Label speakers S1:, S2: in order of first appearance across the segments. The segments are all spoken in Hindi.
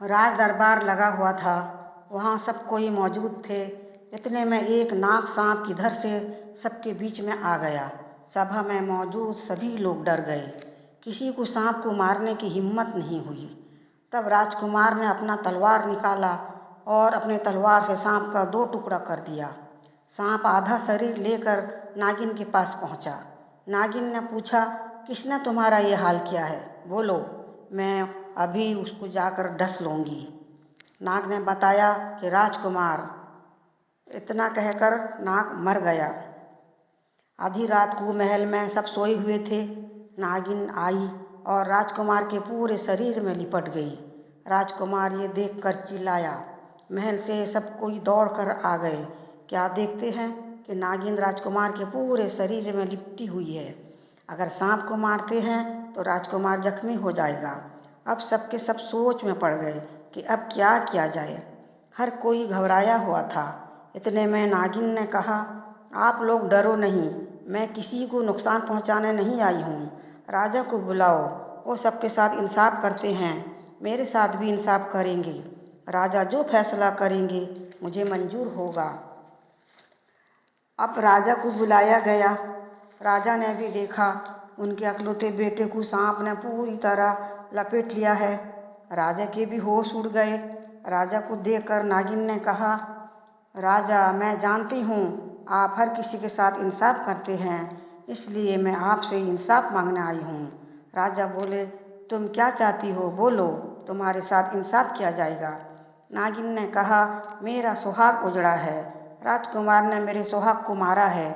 S1: राज दरबार लगा हुआ था। वहाँ सब कोई मौजूद थे। इतने में एक नाग सांप किधर से सबके बीच में आ गया। सभा में मौजूद सभी लोग डर गए। किसी को सांप को मारने की हिम्मत नहीं हुई। तब राजकुमार ने अपना तलवार निकाला और अपने तलवार से सांप का 2 टुकड़ा कर दिया। सांप आधा शरीर लेकर नागिन के पास पहुंचा। नागिन ने पूछा, किसने तुम्हारा ये हाल किया है? बोलो, मैं अभी उसको जाकर डस लूँगी। नाग ने बताया कि राजकुमार। इतना कहकर नाग मर गया। आधी रात को महल में सब सोए हुए थे। नागिन आई और राजकुमार के पूरे शरीर में लिपट गई। राजकुमार ये देखकर चिल्लाया। महल से सब कोई दौड़कर आ गए। क्या देखते हैं कि नागिन राजकुमार के पूरे शरीर में लिपटी हुई है। अगर सांप को मारते हैं तो राजकुमार जख्मी हो जाएगा। अब सबके सब सोच में पड़ गए कि अब क्या किया जाए। हर कोई घबराया हुआ था। इतने में नागिन ने कहा, आप लोग डरो नहीं, मैं किसी को नुकसान पहुंचाने नहीं आई हूँ। राजा को बुलाओ, वो सबके साथ इंसाफ करते हैं, मेरे साथ भी इंसाफ करेंगे। राजा जो फैसला करेंगे मुझे मंजूर होगा। अब राजा को बुलाया गया। राजा ने भी देखा उनके अकलौते बेटे को सांप ने पूरी तरह लपेट लिया है। राजा के भी होश उड़ गए। राजा को देखकर नागिन ने कहा, राजा, मैं जानती हूँ आप हर किसी के साथ इंसाफ करते हैं, इसलिए मैं आपसे इंसाफ मांगने आई हूँ। राजा बोले, तुम क्या चाहती हो? बोलो, तुम्हारे साथ इंसाफ किया जाएगा। नागिन ने कहा, मेरा सुहाग उजड़ा है। राजकुमार ने मेरे सुहाग को मारा है।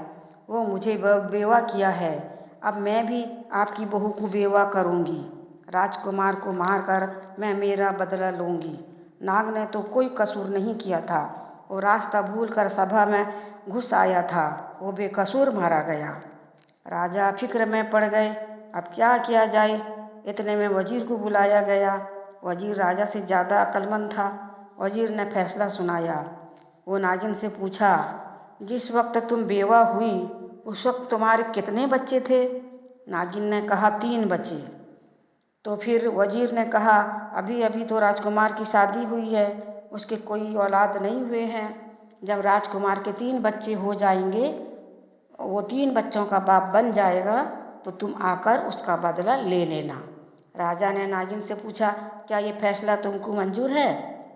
S1: वो मुझे बेवा किया है। अब मैं भी आपकी बहू को बेवा करूँगी। राजकुमार को मारकर मैं मेरा बदला लूँगी। नाग ने तो कोई कसूर नहीं किया था। वो रास्ता भूलकर सभा में घुस आया था। वो बेकसूर मारा गया। राजा फिक्र में पड़ गए, अब क्या किया जाए। इतने में वजीर को बुलाया गया। वजीर राजा से ज़्यादा अक्लमंद था। वजीर ने फैसला सुनाया। वो नागिन से पूछा, जिस वक्त तुम बेवा हुई उस वक्त तुम्हारे कितने बच्चे थे? नागिन ने कहा, 3 बच्चे। तो फिर वजीर ने कहा, अभी अभी तो राजकुमार की शादी हुई है, उसके कोई औलाद नहीं हुए हैं। जब राजकुमार के 3 बच्चे हो जाएंगे, वो 3 बच्चों का बाप बन जाएगा, तो तुम आकर उसका बदला ले लेना। राजा ने नागिन से पूछा, क्या ये फैसला तुमको मंजूर है?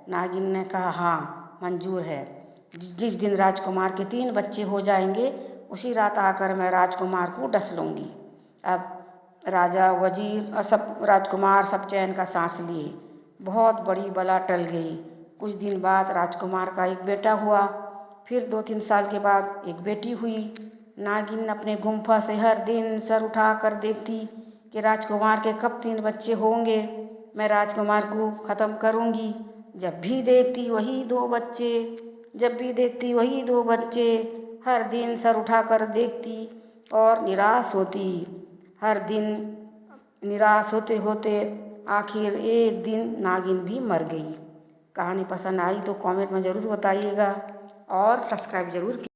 S1: नागिन ने कहा, हाँ मंजूर है। जिस दिन राजकुमार के 3 बच्चे हो जाएंगे उसी रात आकर मैं राजकुमार को डस लूँगी। अब राजा, वजीर और सब राजकुमार सब चैन का सांस लिए। बहुत बड़ी बला टल गई। कुछ दिन बाद राजकुमार का एक बेटा हुआ। फिर 2-3 साल के बाद एक बेटी हुई। नागिन अपने गुम्फा से हर दिन सर उठा कर देखती कि राजकुमार के कब 3 बच्चे होंगे, मैं राजकुमार को ख़त्म करूँगी। जब भी देखती वही 2 बच्चे, जब भी देखती वही 2 बच्चे। हर दिन सर उठा कर देखती और निराश होती। हर दिन निराश होते होते आखिर एक दिन नागिन भी मर गई। कहानी पसंद आई तो कमेंट में ज़रूर बताइएगा और सब्सक्राइब ज़रूर कीजिएगा।